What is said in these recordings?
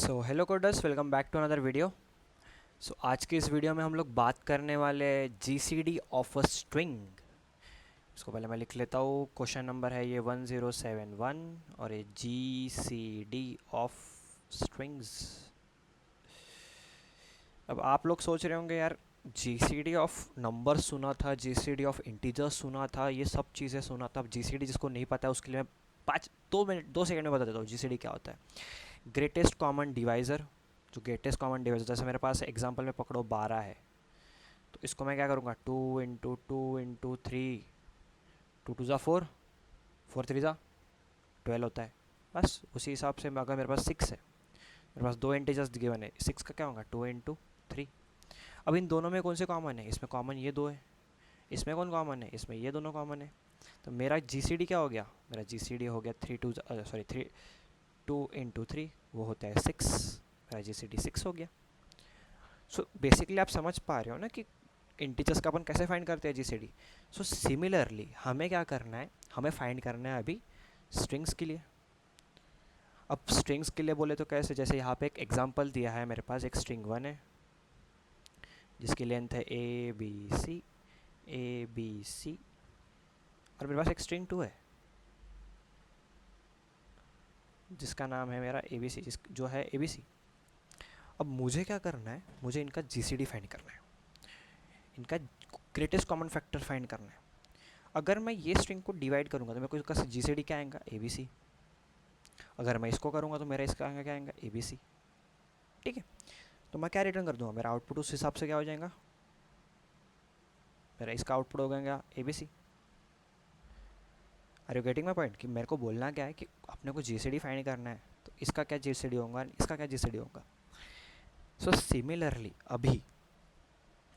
So hello coders, welcome back to another video. आज की इस वीडियो में हम लोग बात करने वाले जीसीडी ऑफ अ स्ट्रिंग। इसको पहले मैं लिख लेता हूँ। क्वेश्चन नंबर है ये 1071 और ये जीसीडी ऑफ स्ट्रिंग्स। अब आप लोग सोच रहे होंगे यार, जीसीडी ऑफ नंबर सुना था, जीसीडी ऑफ इंटीजर्स सुना था, ये सब चीज़ें सुना था। अब जीसीडी जिसको नहीं पता है उसके लिए मैं 2 सेकंड में बता देता हूँ जीसीडी क्या होता है। ग्रेटेस्ट कॉमन डिवाइज़र, जो ग्रेटेस्ट कॉमन डिवाइज़र, जैसे मेरे पास एग्जांपल में पकड़ो 12 है, तो इसको मैं क्या करूँगा, 2 × 2 × 3, 2 × 2 = 4, 4 × 3 = 12 होता है। बस उसी हिसाब से अगर मेरे पास 6 है, मेरे पास दो इंटीजर्स गिवन है, 6 का क्या होगा 2 × 3। अब इन दोनों में कौन से कॉमन है? इसमें कॉमन ये दो है। इसमें कौन कॉमन है? इसमें ये दोनों कॉमन है। तो मेरा जीसीडी क्या हो गया? मेरा जीसीडी हो गया 2 × 3, वो होता है 6। मेरा जीसीडी 6 हो गया। बेसिकली आप समझ पा रहे हो ना कि इंटीजर्स का अपन कैसे फाइंड करते हैं जीसीडी। सिमिलरली हमें क्या करना है, हमें फाइंड करना है अभी स्ट्रिंग्स के लिए। अब स्ट्रिंग्स के लिए बोले तो कैसे, जैसे यहाँ पे एक एग्जांपल दिया है, मेरे पास एक स्ट्रिंग 1 है जिसकी लेंथ है ए बी सी, और मेरे पास एक स्ट्रिंग 2 है जिसका नाम है मेरा ए बी सी, जो है ए बी सी। अब मुझे क्या करना है, मुझे इनका जीसीडी फाइंड करना है, इनका ग्रेटेस्ट कॉमन फैक्टर फाइंड करना है। अगर मैं ये स्ट्रिंग को डिवाइड करूँगा तो मेरे को इसका जीसीडी क्या आएगा? A B C. अगर मैं इसको करूँगा तो मेरा इसका आएगा क्या आएगा? A B C. ठीक है, तो मैं क्या रिटर्न कर दूँगा? मेरा आउटपुट उस हिसाब से क्या हो जाएगा? मेरा इसका आउटपुट हो जाएगा A B C. Are you getting my point? कि मेरे को बोलना क्या है कि अपने को जीसीडी फाइंड करना है, तो इसका क्या जीसीडी होगा, इसका क्या जीसीडी होगा। सिमिलरली अभी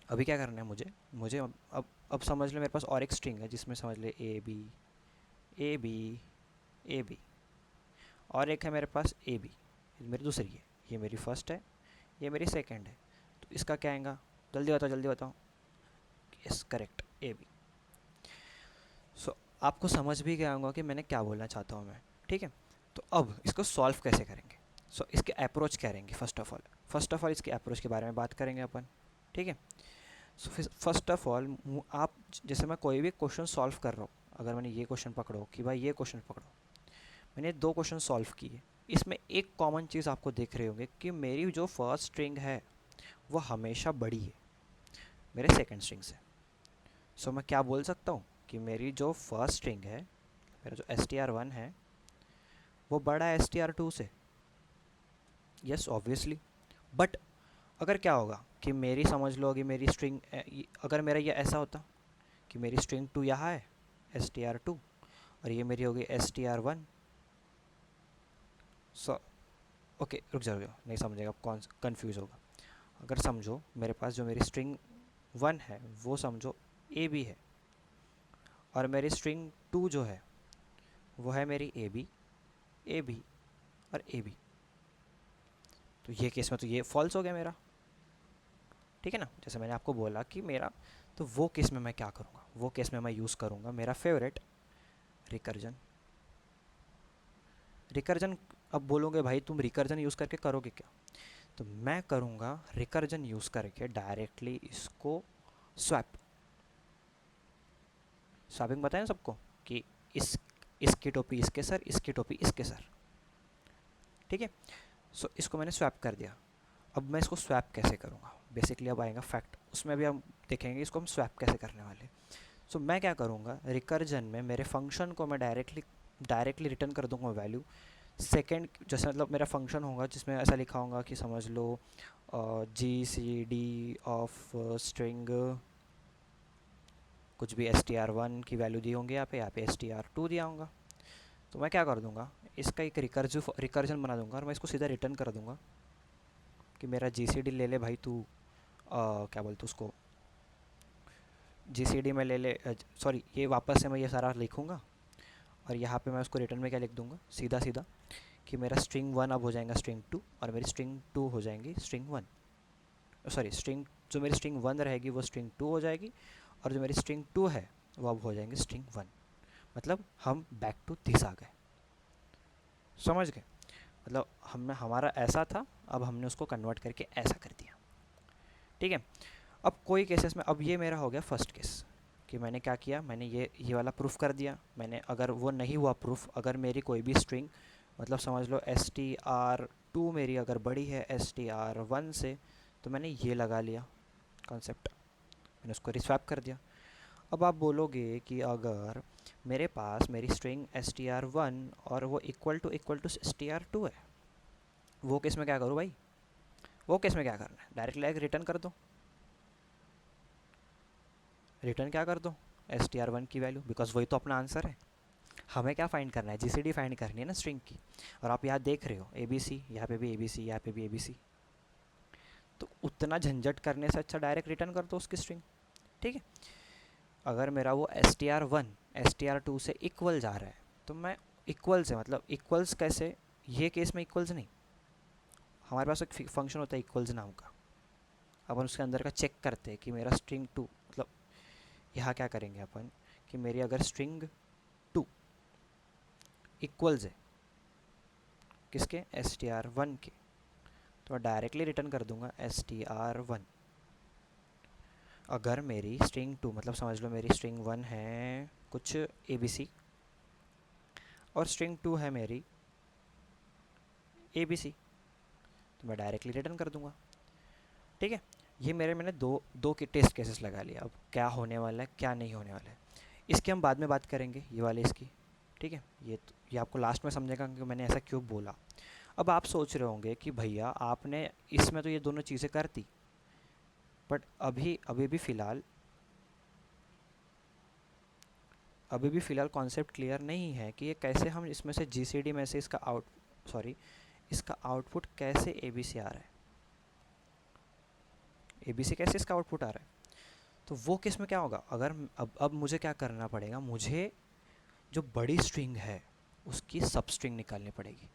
अभी क्या करना है मुझे मुझे अब समझ लो मेरे पास और एक स्ट्रिंग है जिसमें समझ ले A B A B A B, और एक है मेरे पास ए बी, मेरी दूसरी है, ये मेरी फर्स्ट है, ये मेरी सेकंड है। तो इसका क्या आएगा? जल्दी बताओ जल्दी बताओ। Yes correct, A B. आपको समझ भी गया होगा कि मैंने क्या बोलना चाहता हूँ मैं। ठीक है, तो अब इसको सॉल्व कैसे करेंगे? इसके अप्रोच क्या रहेंगे? फर्स्ट ऑफ ऑल इसके अप्रोच के बारे में बात करेंगे अपन। ठीक है, फर्स्ट ऑफ ऑल आप, जैसे मैं कोई भी क्वेश्चन सॉल्व कर रहा हूँ, अगर मैंने ये क्वेश्चन पकड़ो कि भाई ये क्वेश्चन पकड़ो, मैंने 2 क्वेश्चन सॉल्व किए, इसमें एक कॉमन चीज़ आपको देख रहे होंगे कि मेरी जो फर्स्ट स्ट्रिंग है वो हमेशा बड़ी है मेरे सेकंड स्ट्रिंग से। मैं क्या बोल सकता हूँ कि मेरी जो फर्स्ट स्ट्रिंग है, मेरा जो str1 है, वो बड़ा है str2 से। Yes obviously. बट अगर क्या होगा कि मेरी, समझ लो कि मेरी स्ट्रिंग, अगर मेरा ये ऐसा होता कि मेरी स्ट्रिंग 2 यहाँ है str2, और ये मेरी होगी str1। ओके रुक जाओ, नहीं समझेगा, कौन कन्फ्यूज़ होगा। अगर समझो मेरे पास जो मेरी स्ट्रिंग 1 है वो समझो ए बी है, और मेरी स्ट्रिंग 2 जो है वो है मेरी ए बी और ए बी। तो ये केस में तो ये फॉल्स हो गया मेरा। ठीक है ना, जैसे मैंने आपको बोला कि मेरा, तो वो केस में मैं क्या करूँगा? वो केस में मैं यूज़ करूँगा मेरा फेवरेट रिकर्जन। अब बोलोगे भाई तुम रिकर्जन यूज़ करके करोगे क्या? तो मैं करूँगा रिकर्जन यूज़ करके डायरेक्टली इसको स्वैपिंग बताएं सबको कि इसकी टोपी इसके सर, इसकी टोपी इसके सर। ठीक है, इसको मैंने स्वैप कर दिया। अब मैं इसको स्वैप कैसे करूँगा? बेसिकली अब आएगा फैक्ट, उसमें भी हम देखेंगे इसको हम स्वैप कैसे करने वाले। मैं क्या करूँगा, रिकर्जन में मेरे फंक्शन को मैं डायरेक्टली रिटर्न कर दूँगा वैल्यू सेकेंड। जैसे मतलब मेरा फंक्शन होगा जिसमें ऐसा लिखा होगा कि समझ लो जीसीडी ऑफ स्ट्रिंग, कुछ भी str1 की वैल्यू दी होंगी, यहाँ पे str2 दिया होगा। तो मैं क्या कर दूँगा, इसका एक रिकर्जन बना दूँगा और मैं इसको सीधा रिटर्न कर दूँगा कि मेरा जीसीडी ले ले भाई तू, क्या बोलते उसको, जीसीडी में ले ले, सॉरी ये वापस से मैं ये सारा लिखूँगा, और यहाँ पे मैं उसको रिटर्न में क्या लिख दूँगा सीधा सीधा कि मेरा स्ट्रिंग 1 अब हो जाएगा स्ट्रिंग 2, और मेरी स्ट्रिंग 2 हो जाएंगी स्ट्रिंग 1। सॉरी, जो मेरी स्ट्रिंग 1 रहेगी वो स्ट्रिंग 2 हो जाएगी, और जो मेरी स्ट्रिंग 2 है वो अब हो जाएंगे स्ट्रिंग 1। मतलब हम बैक टू दिस आ गए, समझ गए? मतलब हमने हमारा ऐसा था, अब हमने उसको कन्वर्ट करके ऐसा कर दिया। ठीक है, अब कोई केसेस में, अब ये मेरा हो गया फर्स्ट केस कि मैंने क्या किया, मैंने ये वाला प्रूफ कर दिया मैंने। अगर वो नहीं हुआ प्रूफ, अगर मेरी कोई भी स्ट्रिंग, मतलब समझ लो str2 मेरी अगर बड़ी है str1 से, तो मैंने ये लगा लिया कॉन्सेप्ट, मैंने उसको रिस्वैप कर दिया। अब आप बोलोगे कि अगर मेरे पास मेरी स्ट्रिंग str1 और वो इक्वल टू str2 है, वो केस में क्या करूँ भाई? वो केस में क्या करना है? डायरेक्टली एक रिटर्न कर दो, रिटर्न क्या कर दो, str1 की वैल्यू, बिकॉज वही तो अपना आंसर है। हमें क्या फाइंड करना है? जीसीडी फाइंड करनी है ना स्ट्रिंग की। और आप यहाँ देख रहे हो ABC, यहाँ पे भी ABC, यहाँ पे भी ABC, तो उतना झंझट करने से अच्छा डायरेक्ट रिटर्न कर दो उसकी स्ट्रिंग। ठीक है, अगर मेरा वो str1 str2 से इक्वल जा रहा है, तो मैं इक्वल से, मतलब इक्वल्स कैसे, ये केस में इक्वल्स नहीं, हमारे पास एक फंक्शन होता है इक्वल्स नाम का, अपन उसके अंदर का चेक करते हैं कि मेरा string2, मतलब यहाँ क्या करेंगे अपन कि मेरी अगर string2 इक्वल्स है किसके, str1 के, तो मैं डायरेक्टली रिटर्न कर दूंगा str1। अगर मेरी string2, मतलब समझ लो मेरी string1 है कुछ ABC और string2 है मेरी ABC, तो मैं डायरेक्टली रिटर्न कर दूंगा। ठीक है, ये मैंने दो के टेस्ट केसेस लगा लिया। अब क्या होने वाला है क्या नहीं होने वाला है, इसकी हम बाद में बात करेंगे, ये वाले इसकी। ठीक है, ये आपको लास्ट में समझेगा कि मैंने ऐसा क्यों बोला। अब आप सोच रहे होंगे कि भैया आपने इसमें तो ये दोनों चीज़ें कर दी, बट अभी भी फ़िलहाल कॉन्सेप्ट क्लियर नहीं है कि ये कैसे हम इसमें से जीसीडी में से इसका आउटपुट कैसे ABC आ रहा है, ABC कैसे इसका आउटपुट आ रहा है। तो वो केस में क्या होगा, अगर अब मुझे क्या करना पड़ेगा, मुझे जो बड़ी स्ट्रिंग है उसकी सब स्ट्रिंग निकालनी पड़ेगी।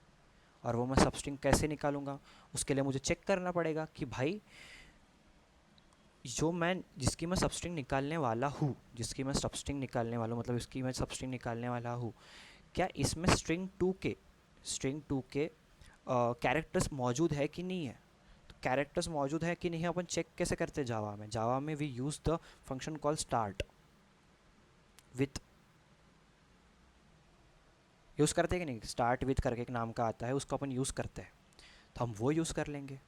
और वो मैं सब स्ट्रिंग कैसे निकालूंगा, उसके लिए मुझे चेक करना पड़ेगा कि भाई जिसकी मैं सब स्ट्रिंग निकालने वाला हूँ, मतलब इसकी मैं सब स्ट्रिंग निकालने वाला हूँ, क्या इसमें स्ट्रिंग टू के कैरेक्टर्स मौजूद है कि नहीं है। तो कैरेक्टर्स मौजूद है कि नहीं है अपन चेक कैसे करते हैं जावा में we use the function call start with, use करते हैं कि नहीं, स्टार्ट विथ करके एक नाम का आता है, उसको अपन यूज़ करते हैं, तो हम वो यूज़ कर लेंगे।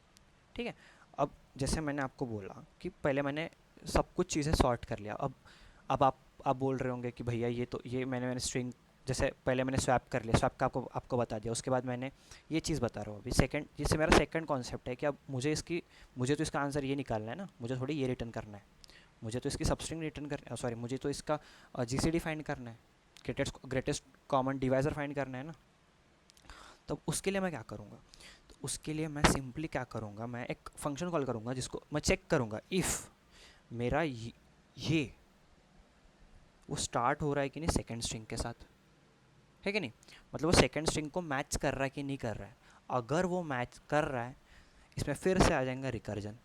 ठीक है, अब जैसे मैंने आपको बोला कि पहले मैंने सब कुछ चीज़ें सॉर्ट कर लिया। अब आप बोल रहे होंगे कि भैया ये मैंने स्ट्रिंग, जैसे पहले मैंने स्वैप कर लिया, स्वैप का आपको बता दिया, उसके बाद मैंने ये चीज़ बता रहा हूँ अभी सेकंड, जिससे मेरा सेकंड कॉन्सेप्ट है कि अब मुझे तो इसका आंसर ये निकालना है ना, मुझे थोड़ी ये रिटर्न करना है, मुझे तो इसकी सब स्ट्रिंग रिटर्न कर, सॉरी, मुझे तो इसका जीसीडी फाइंड करना है, ग्रेटेस्ट कॉमन डिवाइज़र फाइंड करना है ना। तो उसके लिए मैं क्या करूँगा, तो उसके लिए मैं सिंपली क्या करूँगा, मैं एक फंक्शन कॉल करूँगा जिसको मैं चेक करूँगा इफ़ मेरा ये वो स्टार्ट हो रहा है कि नहीं सेकेंड स्ट्रिंग के साथ, है कि नहीं, मतलब वो सेकेंड स्ट्रिंग को मैच कर रहा है कि नहीं कर रहा है। अगर वो मैच कर रहा है, इसमें फिर से आ जाएगा रिकर्जन,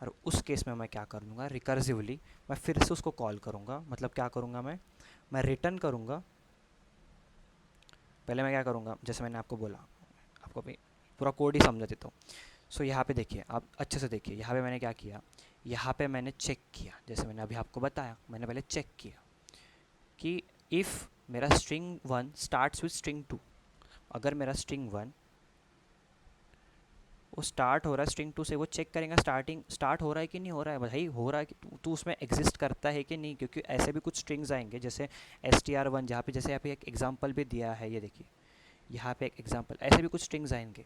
और उस केस में मैं क्या कर लूँगा, रिकर्सिवली मैं फिर से उसको कॉल करूँगा। मतलब क्या करूँगा, मैं रिटर्न करूँगा। पहले मैं क्या करूँगा, जैसे मैंने आपको बोला, आपको भी पूरा कोड ही समझा देता हूँ। सो यहाँ पे देखिए, आप अच्छे से देखिए, यहाँ पे मैंने क्या किया, यहाँ पे मैंने चेक किया, जैसे मैंने अभी आपको बताया, मैंने पहले चेक किया कि इफ़ मेरा string1 स्टार्ट्स विथ string2, अगर मेरा string1 वो स्टार्ट हो रहा है string2 से, वो चेक करेगा स्टार्ट हो रहा है कि नहीं हो रहा है, भाई हो रहा है कि तू उसमें एग्जिस्ट करता है कि नहीं, क्योंकि ऐसे भी कुछ स्ट्रिंग्स आएंगे जैसे str1, जहाँ पे जैसे यहाँ पे एक एग्जांपल भी दिया है, ये देखिए यहाँ पे एक एग्जांपल, ऐसे भी कुछ स्ट्रिंग्स आएंगे,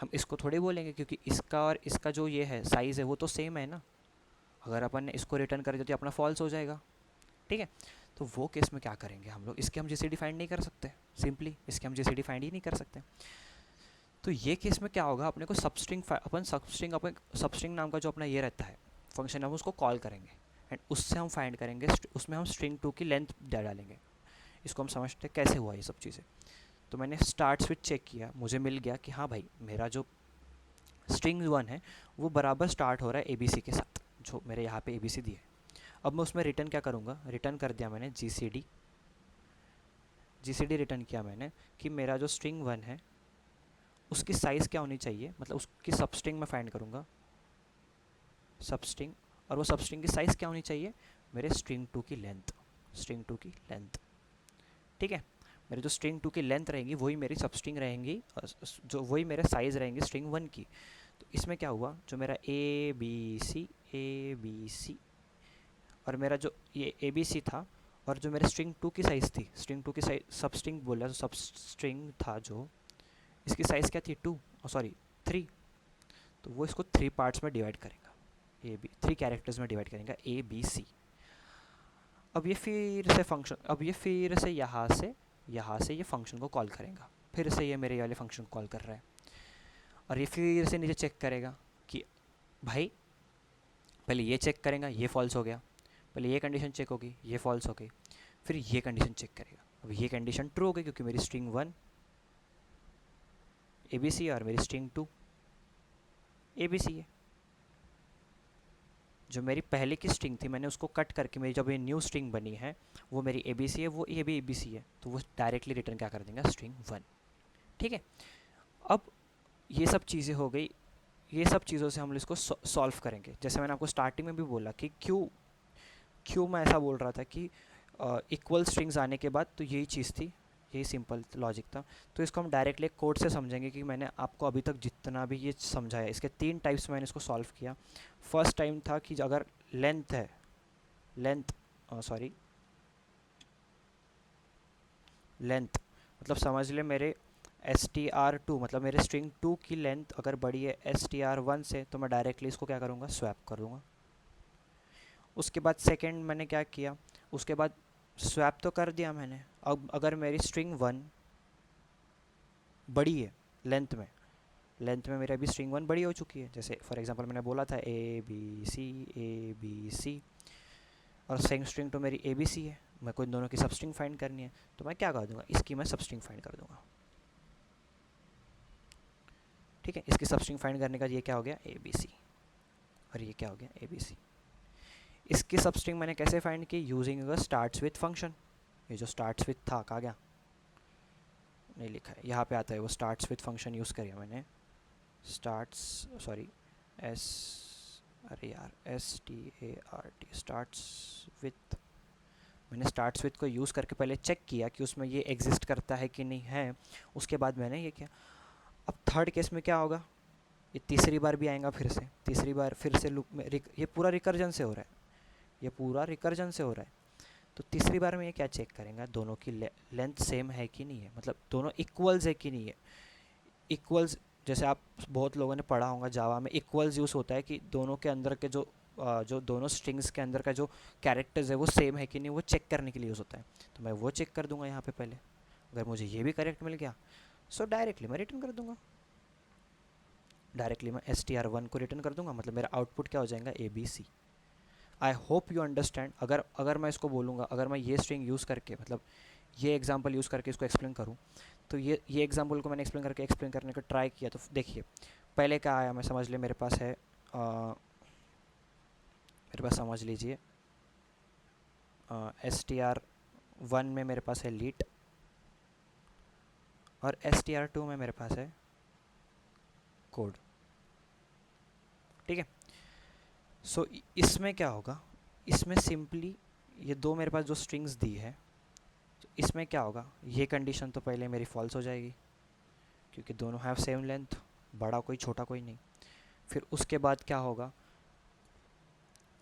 हम इसको थोड़े बोलेंगे क्योंकि इसका और इसका जो ये है साइज़ है वो तो सेम है ना। अगर अपन ने इसको रिटर्न कर दिया तो अपना फॉल्स हो जाएगा। ठीक है, तो वो केस में क्या करेंगे हम लोग, इसके हम जीसीडी फाइंड नहीं कर सकते, सिंपली इसके हम जीसीडी फाइंड ही नहीं कर सकते। तो ये केस में क्या होगा, अपने को सबस्ट्रिंग नाम का जो अपना ये रहता है फंक्शन, हम उसको कॉल करेंगे एंड उससे हम फाइंड करेंगे, उसमें हम string2 की लेंथ डालेंगे। इसको हम समझते हैं कैसे हुआ ये सब चीज़ें। तो मैंने स्टार्ट स्विच चेक किया, मुझे मिल गया कि हाँ भाई मेरा जो string1 है वो बराबर स्टार्ट हो रहा है ABC के साथ, जो मेरे यहाँ पे ABC दिया है। अब मैं उसमें रिटर्न क्या करूँगा, रिटर्न कर दिया मैंने GCD जीसीडी रिटर्न किया मैंने कि मेरा जो स्ट्रिंग 1 है उसकी साइज़ क्या होनी चाहिए, मतलब उसकी सब स्ट्रिंग मैं फाइंड करूँगा, सब स्ट्रिंग, और वो सब स्ट्रिंग की साइज़ क्या होनी चाहिए, मेरे स्ट्रिंग 2 की लेंथ, स्ट्रिंग 2 की लेंथ। ठीक है, मेरे जो स्ट्रिंग 2 की लेंथ रहेंगी वही मेरी सब स्ट्रिंग रहेंगी, जो वही मेरे साइज़ रहेंगी स्ट्रिंग 1 की। तो इसमें क्या हुआ, जो मेरा ए बी सी और मेरा जो ये ए बी सी था, और जो मेरे स्ट्रिंग 2 की साइज़ थी, स्ट्रिंग 2 की साइज सब स्ट्रिंग बोला, तो सब स्ट्रिंग था जो, इसकी साइज़ क्या थी 2, सॉरी 3, तो वो इसको 3 पार्ट्स में डिवाइड करेगा, ए बी 3 कैरेक्टर्स में डिवाइड करेगा ए बी सी। अब ये फिर से फंक्शन, अब ये फिर से यहाँ से ये फंक्शन को कॉल करेगा, फिर से ये मेरे वाले फंक्शन को कॉल कर रहा है, और ये फिर से नीचे चेक करेगा कि भाई पहले ये चेक करेगा, ये फॉल्स हो गया, पहले ये कंडीशन चेक होगी, ये फॉल्स हो गई, फिर ये कंडीशन चेक करेगा, अब ये कंडीशन ट्रू हो गई क्योंकि मेरी स्ट्रिंग 1 ए बी सी और मेरी स्ट्रिंग 2 ए बी सी है। जो मेरी पहले की स्ट्रिंग थी मैंने उसको कट करके मेरी जब ये न्यू स्ट्रिंग बनी है वो मेरी ए बी सी है, वो ये भी ए बी सी है, तो वो डायरेक्टली रिटर्न क्या कर देंगे, स्ट्रिंग 1। ठीक है, अब ये सब चीज़ें हो गई, ये सब चीज़ों से हम इसको सॉल्व करेंगे। जैसे मैंने आपको स्टार्टिंग में भी बोला कि क्यों क्यों मैं ऐसा बोल रहा था कि इक्वल स्ट्रिंग्स आने के बाद तो यही चीज़ थी, यही सिंपल लॉजिक था। तो इसको हम डायरेक्टली एक कोड से समझेंगे कि मैंने आपको अभी तक जितना भी ये समझाया, इसके 3 टाइप्स मैंने इसको सॉल्व किया। फर्स्ट टाइम था कि अगर लेंथ है, लेंथ सॉरी लेंथ मतलब समझ ले मेरे str2 मतलब मेरे स्ट्रिंग 2 की लेंथ अगर बड़ी है str1 से, तो मैं डायरेक्टली इसको क्या करूँगा, स्वैप कर दूँगा। उसके बाद सेकंड मैंने क्या किया, उसके बाद स्वैप तो कर दिया मैंने, अब अगर मेरी स्ट्रिंग 1 बड़ी है लेंथ में, लेंथ में मेरी अभी स्ट्रिंग 1 बड़ी हो चुकी है, जैसे फॉर एग्जांपल मैंने बोला था ए बी सी, और सेकंड स्ट्रिंग तो मेरी ए बी सी है, मैं को इन दोनों की सब स्ट्रिंग फाइंड करनी है, तो मैं क्या कर दूंगा, इसकी मैं सब स्ट्रिंग फाइंड कर दूंगा। ठीक है, इसकी सब स्ट्रिंग फाइंड करने का ये क्या हो गया, ए बी सी, और ये क्या हो गया, ए बी सी। इसकी सब स्ट्रिंग मैंने कैसे फाइंड की, यूजिंग स्टार्ट्स विथ फंक्शन। ये जो स्टार्ट्स विथ था कहाँ गया, नहीं लिखा है, यहाँ पे आता है वो स्टार्ट्स विथ फंक्शन यूज़ करिए मैंने, स्टार्ट्स सॉरी एस, अरे यार START स्टार्ट्स विथ, मैंने स्टार्ट्स विथ को यूज़ करके पहले चेक किया कि उसमें ये एग्जिस्ट करता है कि नहीं है, उसके बाद मैंने ये किया। अब थर्ड केस में क्या होगा, ये तीसरी बार भी आएगा, फिर से तीसरी बार फिर से लूप में ये पूरा रिकर्जन से हो रहा है, ये पूरा रिकर्जन से हो रहा है। तो तीसरी बार में ये क्या चेक करेंगे, दोनों की लेंथ सेम है कि नहीं है, मतलब दोनों इक्वल्स है कि नहीं है। इक्वल्स जैसे आप बहुत लोगों ने पढ़ा होगा जावा में, इक्वल्स यूज़ होता है कि दोनों के अंदर के जो दोनों स्ट्रिंग्स के अंदर का जो कैरेक्टर्स है वो सेम है कि नहीं, वो चेक करने के लिए यूज़ होता है। तो मैं वो चेक कर दूंगा यहाँ पे पहले, अगर मुझे ये भी करेक्ट मिल गया सो डायरेक्टली मैं रिटर्न कर दूंगा, डायरेक्टली मैं str1 को रिटर्न कर दूंगा, मतलब मेरा आउटपुट क्या हो जाएगा, A B C. I hope you understand. अगर मैं इसको बोलूँगा, अगर मैं ये स्ट्रिंग यूज़ करके, मतलब ये एग्जांपल यूज़ करके इसको एक्सप्लेन करूँ, तो ये एग्जांपल को मैंने एक्सप्लेन करने का ट्राई किया, तो देखिए पहले क्या आया, मैं समझ ले मेरे पास है मेरे पास समझ लीजिए str1 में मेरे पास है लीट, और str2 में मेरे पास है कोड। ठीक है, सो इसमें क्या होगा, इसमें सिंपली ये दो मेरे पास जो स्ट्रिंग्स दी है, इसमें क्या होगा, ये कंडीशन तो पहले मेरी फॉल्स हो जाएगी क्योंकि दोनों हैव सेम लेंथ, बड़ा कोई छोटा कोई नहीं। फिर उसके बाद क्या होगा,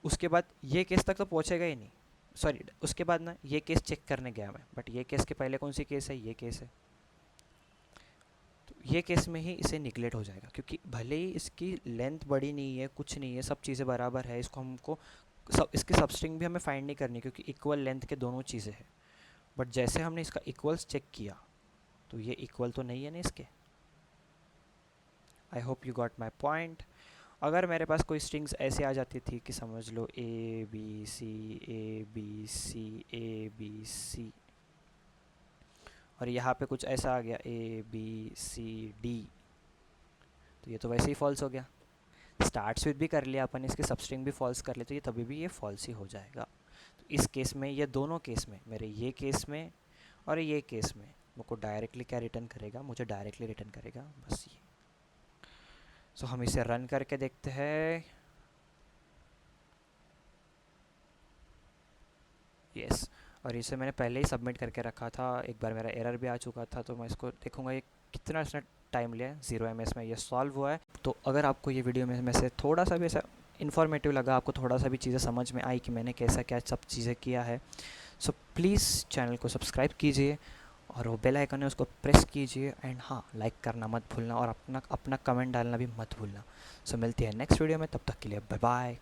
उसके बाद ये केस तक तो पहुंचेगा ही नहीं, सॉरी उसके बाद ना ये केस चेक करने गया मैं, बट ये केस के पहले कौन सी केस है, ये केस है, तो ये केस में ही इसे निगलेक्ट हो जाएगा क्योंकि भले ही इसकी लेंथ बड़ी नहीं है, कुछ नहीं है, सब चीज़ें बराबर है, इसको हमको इसकी सब स्ट्रिंग भी हमें फाइंड नहीं करनी क्योंकि इक्वल लेंथ के दोनों चीज़ें हैं। बट जैसे हमने इसका इक्वल्स चेक किया तो ये इक्वल तो नहीं है ना इसके। आई hope you got my point. अगर मेरे पास कोई स्ट्रिंग्स ऐसे आ जाती थी कि समझ लो A B C A B C A B C, और यहाँ पे कुछ ऐसा आ गया ए बी सी डी, तो ये तो वैसे ही फॉल्स हो गया। स्टार्ट्स विथ भी कर लिया अपन, इसके सबस्ट्रिंग भी फॉल्स कर ले, तो ये तभी भी ये फॉल्स ही हो जाएगा। तो इस केस में, ये दोनों केस में, मेरे ये केस में और ये केस में मुझको डायरेक्टली क्या रिटर्न करेगा, मुझे डायरेक्टली रिटर्न करेगा बस ये। सो हम इसे रन करके देखते हैं। यस, और इसे मैंने पहले ही सबमिट करके रखा था, एक बार मेरा एरर भी आ चुका था, तो मैं इसको देखूंगा ये कितना इसने टाइम लिया है। 0 ms में ये सॉल्व हुआ है। तो अगर आपको ये वीडियो में से थोड़ा सा भी ऐसा इन्फॉर्मेटिव लगा, आपको थोड़ा सा भी चीज़ें समझ में आई कि मैंने कैसा क्या सब चीज़ें किया है, सो प्लीज़ चैनल को सब्सक्राइब कीजिए और वो बेल आइकन है उसको प्रेस कीजिए। एंड हाँ, लाइक करना मत भूलना और अपना कमेंट डालना भी मत भूलना। सो मिलती है नेक्स्ट वीडियो में, तब तक के लिए बाय बाय।